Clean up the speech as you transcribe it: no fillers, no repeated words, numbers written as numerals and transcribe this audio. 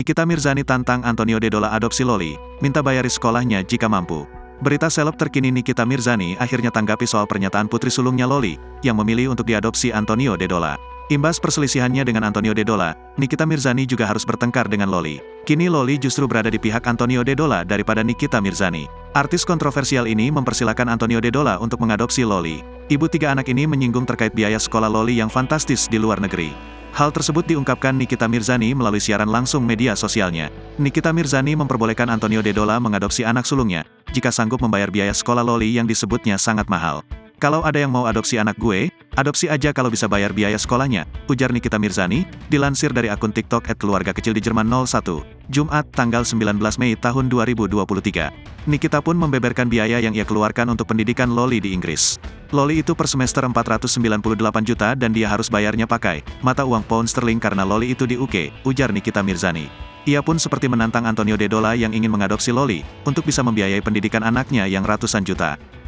Nikita Mirzani tantang Antonio Dedola adopsi Loli, minta bayari sekolahnya jika mampu. Berita seleb terkini Nikita Mirzani akhirnya tanggapi soal pernyataan putri sulungnya Loli, yang memilih untuk diadopsi Antonio Dedola. Imbas perselisihannya dengan Antonio Dedola, Nikita Mirzani juga harus bertengkar dengan Loli. Kini Loli justru berada di pihak Antonio Dedola daripada Nikita Mirzani. Artis kontroversial ini mempersilahkan Antonio Dedola untuk mengadopsi Loli. Ibu tiga anak ini menyinggung terkait biaya sekolah Loli yang fantastis di luar negeri. Hal tersebut diungkapkan Nikita Mirzani melalui siaran langsung media sosialnya. Nikita Mirzani memperbolehkan Antonio Dedola mengadopsi anak sulungnya, jika sanggup membayar biaya sekolah Loli yang disebutnya sangat mahal. Kalau ada yang mau adopsi anak gue, adopsi aja kalau bisa bayar biaya sekolahnya, ujar Nikita Mirzani, dilansir dari akun TikTok @keluarga-kecil di Jerman 01, Jumat, tanggal 19 Mei tahun 2023. Nikita pun membeberkan biaya yang ia keluarkan untuk pendidikan Loli di Inggris. Loli itu per semester 498 juta dan dia harus bayarnya pakai mata uang pound sterling karena Loli itu di UK, ujar Nikita Mirzani. Ia pun seperti menantang Antonio Dedola yang ingin mengadopsi Loli, untuk bisa membiayai pendidikan anaknya yang ratusan juta.